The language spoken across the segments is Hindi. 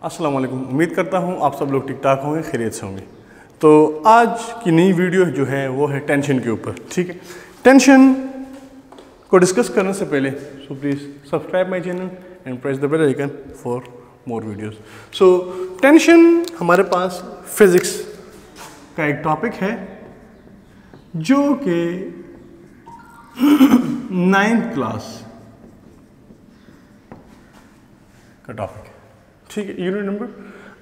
अस्सलाम वालेकुम। उम्मीद करता हूँ आप सब लोग ठीक ठाक होंगे, खैरियत से होंगे। तो आज की नई वीडियो जो है वो है टेंशन के ऊपर। ठीक है, टेंशन को डिस्कस करने से पहले so please subscribe my channel and press the bell icon for more videos. So tension हमारे पास फिज़िक्स का एक टॉपिक है जो कि 9th क्लास का टॉपिक है। ठीक है, unit number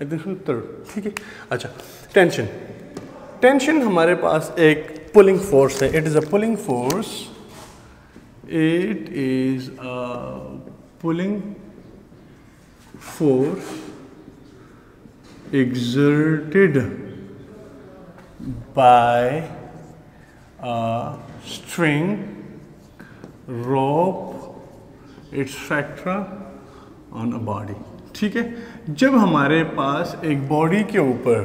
I think 3rd। ठीक है, अच्छा, टेंशन हमारे पास एक पुलिंग फोर्स है। It is a pulling force. It is a pulling force exerted by a string, rope, etc. on a body। ठीक है, जब हमारे पास एक बॉडी के ऊपर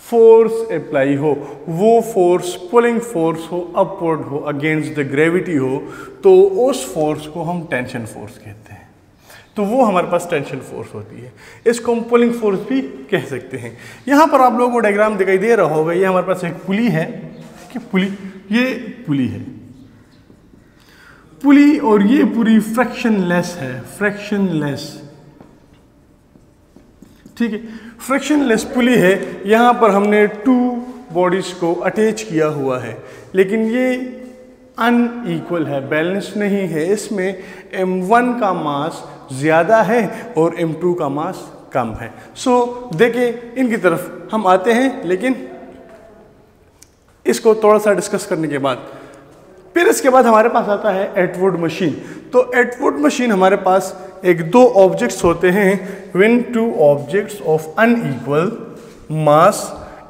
फोर्स अप्लाई हो, वो फोर्स पुलिंग फोर्स हो, अपवर्ड हो, अगेंस्ट द ग्रेविटी हो, तो उस फोर्स को हम टेंशन फोर्स कहते हैं। तो वो हमारे पास टेंशन फोर्स होती है। इसको हम पुलिंग फोर्स भी कह सकते हैं। यहाँ पर आप लोगों को डायग्राम दिखाई दे रहा होगा। ये हमारे पास एक पुली है कि ये पुली है, पुली, और ये पूरी फ्रैक्शनलेस है, फ्रैक्शनलेस। ठीक है, फ्रैक्शनलेस पुली है। यहाँ पर हमने 2 बॉडीज को अटैच किया हुआ है, लेकिन ये अनइक्वल है, बैलेंस नहीं है। इसमें m1 का मास ज़्यादा है और m2 का मास कम है। सो देखिए, इनकी तरफ हम आते हैं, लेकिन इसको थोड़ा सा डिस्कस करने के बाद फिर इसके बाद हमारे पास आता है एटवुड मशीन। तो एटवुड मशीन हमारे पास एक 2 ऑब्जेक्ट्स होते हैं, when 2 objects of unequal mass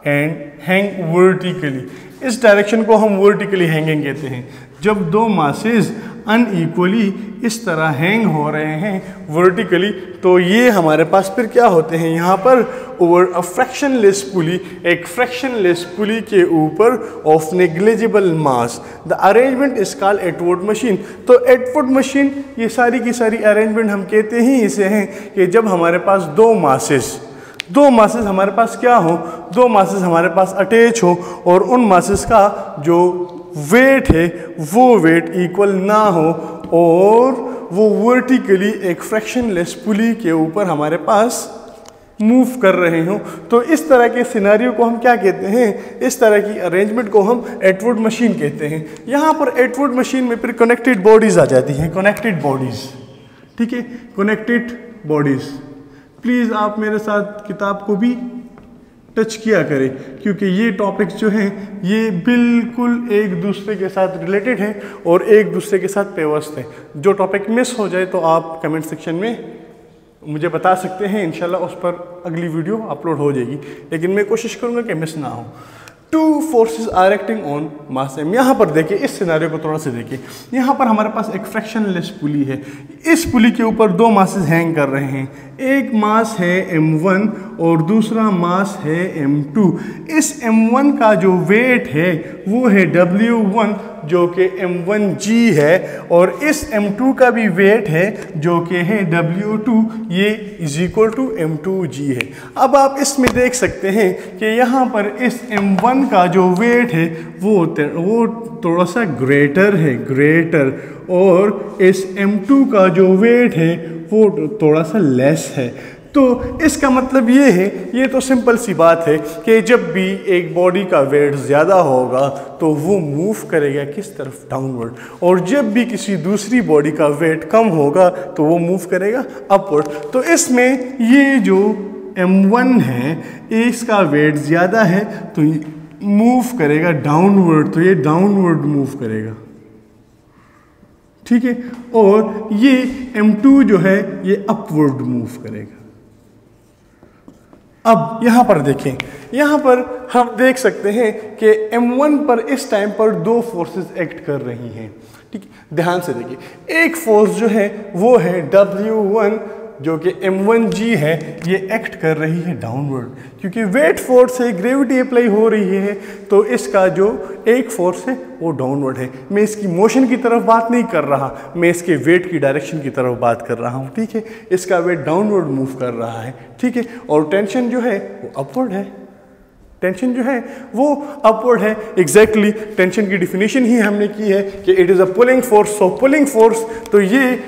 and hang vertically. इस डायरेक्शन को हम वर्टिकली हैंगिंग कहते हैं। जब 2 मासेस अनइक्वली इस तरह हैंग हो रहे हैं वर्टिकली, तो ये हमारे पास फिर क्या होते हैं, यहाँ पर ओवर अ फ्रैक्शनलेस पुली, एक फ्रैक्शनलेस पुली के ऊपर of negligible mass, the arrangement is called Atwood machine. तो एटवुड मशीन, ये सारी की सारी अरेंजमेंट हम कहते ही इसे हैं कि जब हमारे पास 2 मासेस हमारे पास क्या हो, 2 मासेस हमारे पास अटैच हो, और उन मासेस का जो वेट है वो वेट इक्वल ना हो, और वो वर्टिकली एक फ्रैक्शनलेस पुली के ऊपर हमारे पास मूव कर रहे हो। तो इस तरह के सिनेरियो को हम क्या कहते हैं, इस तरह की अरेंजमेंट को हम एटवुड मशीन कहते हैं। यहाँ पर एटवुड मशीन में फिर कनेक्टेड बॉडीज आ जाती हैं, कनेक्टेड बॉडीज। ठीक है, कनेक्टेड बॉडीज। प्लीज़ आप मेरे साथ किताब को भी टच किया करें, क्योंकि ये टॉपिक्स जो हैं ये बिल्कुल एक दूसरे के साथ रिलेटेड हैं और एक दूसरे के साथ पेवस्त हैं। जो टॉपिक मिस हो जाए तो आप कमेंट सेक्शन में मुझे बता सकते हैं, इंशाल्लाह उस पर अगली वीडियो अपलोड हो जाएगी, लेकिन मैं कोशिश करूँगा कि मिस ना हो। 2 forces are acting on mass m। यहाँ पर देखिए, इस सिनेरियो को थोड़ा सा देखिए। यहाँ पर हमारे पास एक फ्रैक्शनलेस पुली है। इस पुली के ऊपर 2 मासेस हैंग कर रहे हैं। एक मास है m1 और दूसरा मास है m2। इस m1 का जो वेट है वो है w1, जो कि m1g है, और इस m2 का भी वेट है जो कि है w2, ये इज इक्वल टू m2g है। अब आप इसमें देख सकते हैं कि यहाँ पर इस m1 का जो वेट है वो थोड़ा सा ग्रेटर है, ग्रेटर, और इस m2 का जो वेट है वो थोड़ा सा लेस है। तो इसका मतलब ये है, ये तो सिंपल सी बात है कि जब भी एक बॉडी का वेट ज़्यादा होगा तो वो मूव करेगा किस तरफ, डाउनवर्ड, और जब भी किसी दूसरी बॉडी का वेट कम होगा तो वो मूव करेगा अपवर्ड। तो इसमें ये जो m1 है इसका वेट ज़्यादा है तो मूव करेगा डाउनवर्ड, तो ये डाउनवर्ड मूव करेगा। ठीक है, और ये m2 जो है ये अपवर्ड मूव करेगा। अब यहाँ पर देखें, यहाँ पर हम देख सकते हैं कि m1 पर इस टाइम पर 2 फोर्सेस एक्ट कर रही हैं। ठीक है, ध्यान से देखिए। एक फोर्स जो है वो है w1, जो कि m1g है ये एक्ट कर रही है डाउनवर्ड, क्योंकि वेट फोर्स है, ग्रेविटी अप्लाई हो रही है, तो इसका जो एक फोर्स है वो डाउनवर्ड है। मैं इसकी मोशन की तरफ बात नहीं कर रहा, मैं इसके वेट की डायरेक्शन की तरफ बात कर रहा हूँ, ठीक है। इसका वेट डाउनवर्ड मूव कर रहा है, ठीक है। और टेंशन जो है वो अपवर्ड है, टेंशन जो है वो अपवर्ड है। एग्जैक्टली टेंशन की डिफिनेशन ही हमने की है कि it is a pulling force. So pulling force, तो ये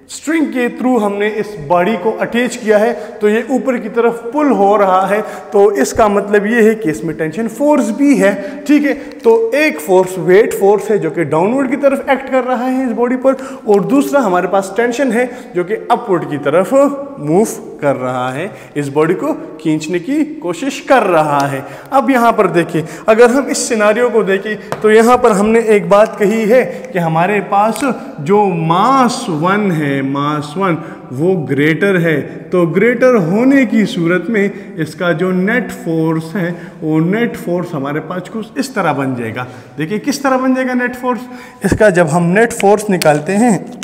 स्ट्रिंग के थ्रू हमने इस बॉडी को अटैच किया है, तो ये ऊपर की तरफ पुल हो रहा है, तो इसका मतलब ये है कि इसमें टेंशन फोर्स भी है, ठीक है। तो एक फोर्स वेट फोर्स है जो कि डाउनवर्ड की तरफ एक्ट कर रहा है इस बॉडी पर, और दूसरा हमारे पास टेंशन है जो कि अपवर्ड की तरफ मूव कर रहा है, इस बॉडी को खींचने की कोशिश कर रहा है। अब यहाँ पर देखिए, अगर हम इस सिनारियो को देखें तो यहाँ पर हमने एक बात कही है कि हमारे पास जो मास 1 है, मास 1 वो ग्रेटर है, तो ग्रेटर होने की सूरत में इसका जो नेट फोर्स है वो नेट फोर्स हमारे पास कुछ इस तरह बन जाएगा। देखिए किस तरह बन जाएगा नेट फोर्स इसका, जब हम नेट फोर्स निकालते हैं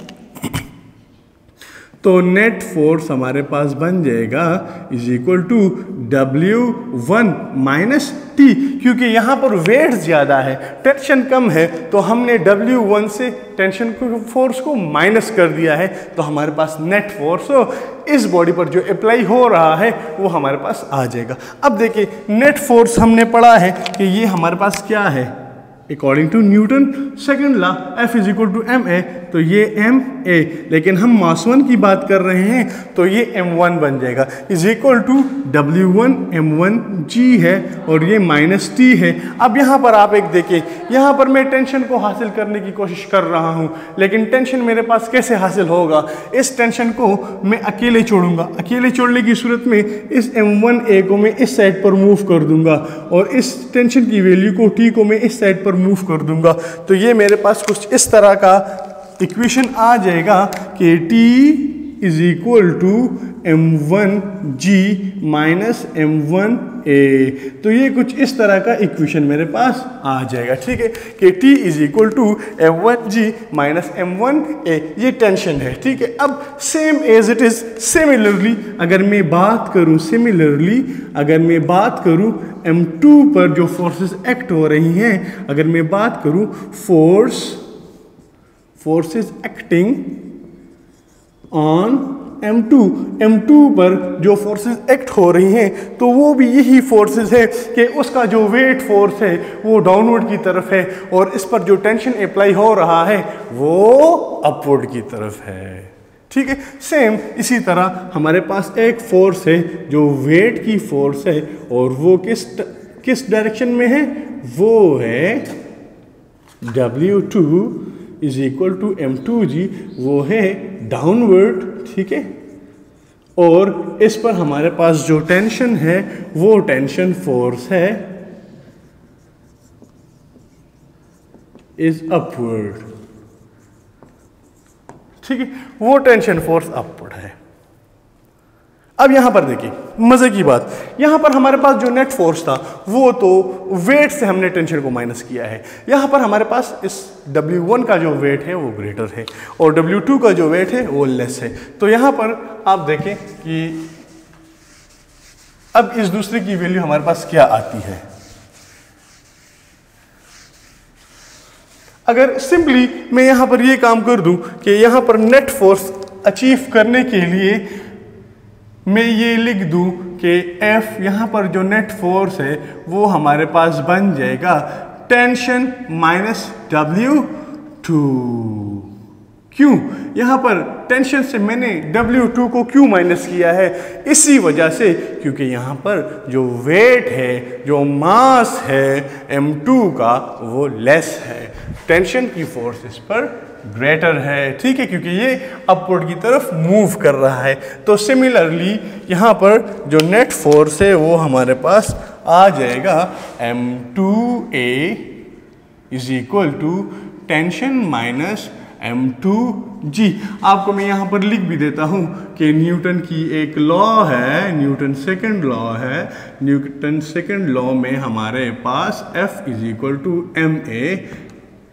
तो नेट फोर्स हमारे पास बन जाएगा is equal to W1 minus T, क्योंकि यहाँ पर वेट ज़्यादा है, टेंशन कम है, तो हमने W1 से टेंशन फोर्स को माइनस कर दिया है, तो हमारे पास नेट फोर्स इस बॉडी पर जो अप्लाई हो रहा है वो हमारे पास आ जाएगा। अब देखिए नेट फोर्स हमने पढ़ा है कि ये हमारे पास क्या है, according to Newton second law F is equal to ma, तो ये ma, लेकिन हम मास 1 की बात कर रहे हैं तो ये m1 बन जाएगा is equal to W1 m1g है, और ये माइनस T है। अब यहाँ पर आप एक देखिए, यहाँ पर मैं टेंशन को हासिल करने की कोशिश कर रहा हूँ, लेकिन टेंशन मेरे पास कैसे हासिल होगा, इस टेंशन को मैं अकेले छोड़ूंगा, अकेले छोड़ने की सूरत में इस m1a को मैं इस साइड पर मूव कर दूंगा, और इस टेंशन की वैल्यू को T को मैं इस साइड पर मूव कर दूंगा, तो ये मेरे पास कुछ इस तरह का इक्वेशन आ जाएगा कि T is equal to m1g minus m1a, तो ये कुछ इस तरह का इक्वेशन मेरे पास आ जाएगा, ठीक है, कि T is equal to m1g minus m1a, ये टेंशन है, ठीक है। अब same as it is similarly अगर मैं बात करूं m2 पर जो फोर्सेस एक्ट हो रही हैं, अगर मैं बात करूं फोर्सेस एक्टिंग ऑन m2 पर जो फोर्सेस एक्ट हो रही हैं, तो वो भी यही फोर्सेस है कि उसका जो वेट फोर्स है वो डाउनवर्ड की तरफ है, और इस पर जो टेंशन अप्लाई हो रहा है वो अपवर्ड की तरफ है, ठीक है। सेम इसी तरह हमारे पास एक फोर्स है जो वेट की फोर्स है, और वो किस डायरेक्शन में है, वो है W2 is equal to m2g, वो है डाउनवर्ड, ठीक है। और इस पर हमारे पास जो टेंशन है वो टेंशन फोर्स है इज अपवर्ड, ठीक है, वो टेंशन फोर्स अपवर्ड है। अब यहां पर देखिए मजे की बात, यहां पर हमारे पास जो नेट फोर्स था वो तो वेट से हमने टेंशन को माइनस किया है, यहां पर हमारे पास इस W1 का जो वेट है वो ग्रेटर है, और W2 का जो वेट है वो लेस है। तो यहां पर आप देखें कि अब इस दूसरे की वैल्यू हमारे पास क्या आती है। अगर सिंपली मैं यहां पर ये काम कर दूं कि यहां पर नेट फोर्स अचीव करने के लिए मैं ये लिख दूं कि F यहाँ पर जो नेट फोर्स है वो हमारे पास बन जाएगा टेंशन माइनस W2। क्यों, यहाँ पर टेंशन से मैंने W2 को क्यों माइनस किया है, इसी वजह से क्योंकि यहाँ पर जो वेट है, जो मास है M2 का वो लेस है, टेंशन की फोर्स इस पर ग्रेटर है, ठीक है, क्योंकि ये अपवर्ड की तरफ मूव कर रहा है। तो सिमिलरली यहाँ पर जो नेट फोर्स है वो हमारे पास आ जाएगा m2a is equal to tension minus m2g। आपको मैं यहाँ पर लिख भी देता हूँ कि न्यूटन की एक लॉ है, न्यूटन सेकंड लॉ है, न्यूटन सेकंड लॉ में हमारे पास F is equal to ma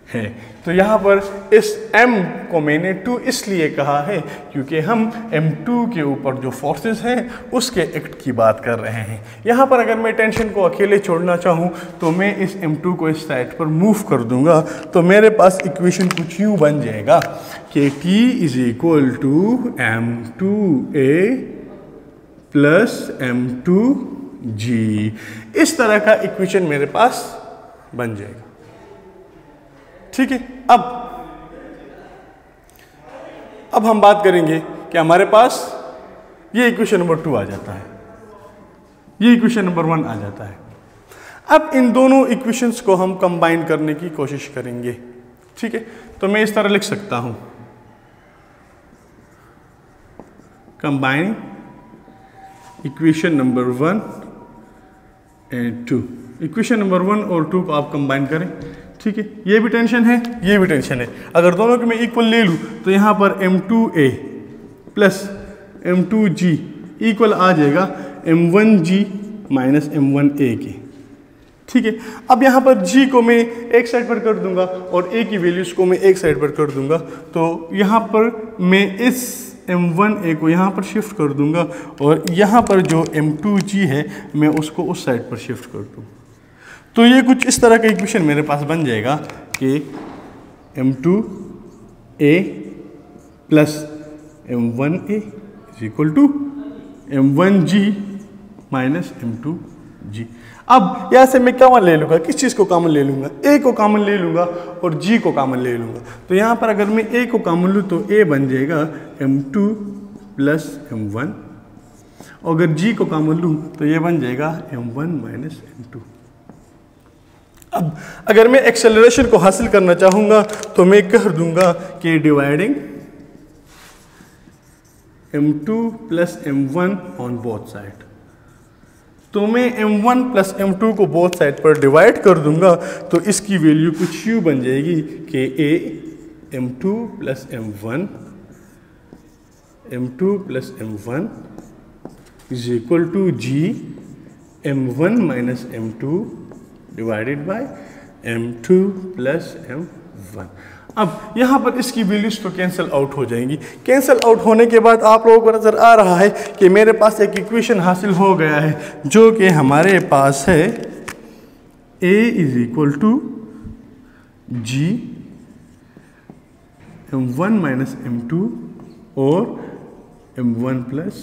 है, तो यहाँ पर इस m को मैंने 2 इसलिए कहा है क्योंकि हम m2 के ऊपर जो फोर्सेस हैं उसके एक्ट की बात कर रहे हैं। यहाँ पर अगर मैं टेंशन को अकेले छोड़ना चाहूँ तो मैं इस m2 को इस साइड पर मूव कर दूंगा, तो मेरे पास इक्वेशन कुछ यूँ बन जाएगा कि T is equal to m2a plus m2g। इस तरह का इक्वेशन मेरे पास बन जाएगा। ठीक है, अब हम बात करेंगे कि हमारे पास ये इक्वेशन नंबर 2 आ जाता है, ये इक्वेशन नंबर 1 आ जाता है। अब इन दोनों इक्वेशंस को हम कंबाइन करने की कोशिश करेंगे। ठीक है, तो मैं इस तरह लिख सकता हूं, combine equation number 1 and 2। Equation number 1 और 2 को आप कंबाइन करें। ठीक है, ये भी टेंशन है, ये भी टेंशन है। अगर दोनों को मैं इक्वल ले लूँ तो यहाँ पर m2a प्लस m2g इक्वल आ जाएगा m1g माइनस m1a के। ठीक है, अब यहाँ पर g को मैं एक साइड पर कर दूंगा और a की वैल्यूज को मैं एक साइड पर कर दूंगा, तो यहाँ पर मैं इस m1a को यहाँ पर शिफ्ट कर दूंगा और यहाँ पर जो m2g है मैं उसको उस साइड पर शिफ्ट कर दूँ। तो ये कुछ इस तरह का इक्वेशन मेरे पास बन जाएगा कि m2a plus m1a is equal to m1g minus m2g। अब यहाँ से मैं कॉमन ले लूँगा, किस चीज़ को कॉमन ले लूँगा? a को कॉमन ले लूँगा और g को कॉमन ले लूँगा। तो यहाँ पर अगर मैं a को कॉमन लूँ तो a बन जाएगा m2 प्लस m1, और अगर g को कॉमन लूँ तो ये बन जाएगा m1 माइनस m2। अब अगर मैं एक्सेलरेशन को हासिल करना चाहूँगा तो मैं कह दूंगा कि dividing m2 plus m1 on both side. तो मैं m1 प्लस m2 को बोथ साइड पर डिवाइड कर दूंगा, तो इसकी वैल्यू कुछ यूँ बन जाएगी कि a m2 plus m1 is equal to g m1 minus m2 divided by m2 plus m1। अब यहाँ पर इसकी वैल्यूज तो कैंसिल आउट हो जाएंगी। कैंसिल आउट होने के बाद आप लोगों को नज़र आ रहा है कि मेरे पास एक इक्वेशन हासिल हो गया है जो कि हमारे पास है a is equal to g m1 minus m2 और m1 प्लस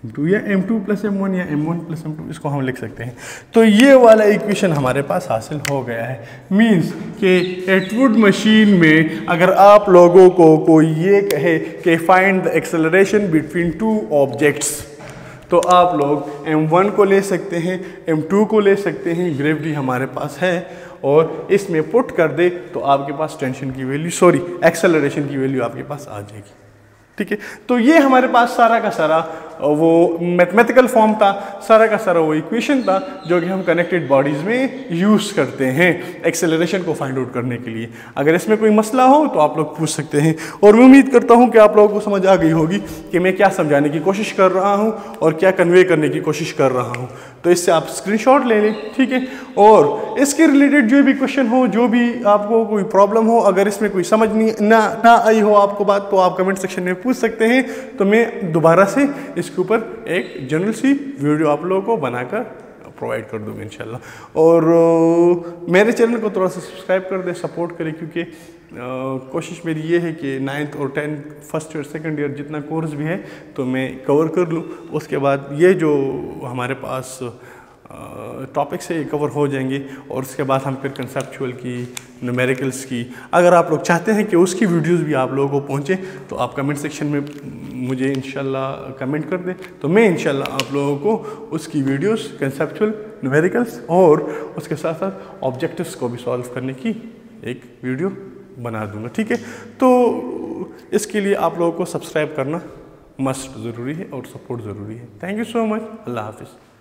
m2 या m2 प्लस m1 या m1 प्लस m2, इसको हम लिख सकते हैं। तो ये वाला इक्वेशन हमारे पास हासिल हो गया है। मींस कि एटवुड मशीन में अगर आप लोगों को कोई ये कहे कि find the acceleration between two objects, तो आप लोग m1 को ले सकते हैं, m2 को ले सकते हैं, ग्रेविटी हमारे पास है, और इसमें पुट कर दे तो आपके पास टेंशन की वैल्यू एक्सेलरेशन की वैल्यू आपके पास आ जाएगी। ठीक है, तो ये हमारे पास सारा का सारा वो मैथमेटिकल फॉर्म था, सारा का सारा वो इक्वेशन था जो कि हम कनेक्टेड बॉडीज़ में यूज़ करते हैं एक्सेलरेशन को फाइंड आउट करने के लिए। अगर इसमें कोई मसला हो तो आप लोग पूछ सकते हैं, और मैं उम्मीद करता हूं कि आप लोगों को समझ आ गई होगी कि मैं क्या समझाने की कोशिश कर रहा हूं और क्या कन्वे करने की कोशिश कर रहा हूं। तो इससे आप स्क्रीनशॉट ले लें। ठीक है, और इसके रिलेटेड जो भी क्वेश्चन हो, जो भी आपको कोई प्रॉब्लम हो, अगर इसमें कोई समझ ना आई हो आपको बात, तो आप कमेंट सेक्शन में पूछ सकते हैं। तो मैं दोबारा से इसके ऊपर एक जनरल सी वीडियो आप लोगों को बनाकर प्रोवाइड कर दूंगा इंशाल्लाह। और मेरे चैनल को थोड़ा सा सब्सक्राइब कर दे, सपोर्ट करें, क्योंकि कोशिश मेरी ये है कि 9th और 10th first year second year जितना कोर्स भी है तो मैं कवर कर लूँ। उसके बाद ये जो हमारे पास टॉपिक्स है ये कवर हो जाएंगे, और उसके बाद हम फिर कंसेप्चुअल की, न्यूमेरिकल्स की, अगर आप लोग चाहते हैं कि उसकी वीडियोस भी आप लोगों को पहुंचे तो आप कमेंट सेक्शन में मुझे इंशाल्लाह कमेंट कर दें, तो मैं इंशाल्लाह आप लोगों को उसकी वीडियोस, कंसेप्चुअल, न्यूमेरिकल्स और उसके साथ साथ ऑब्जेक्टिव्स को भी सॉल्व करने की एक वीडियो बना दूंगा। ठीक है, तो इसके लिए आप लोगों को सब्सक्राइब करना मस्ट ज़रूरी है और सपोर्ट ज़रूरी है। Thank you so much. अल्लाह हाफिज़।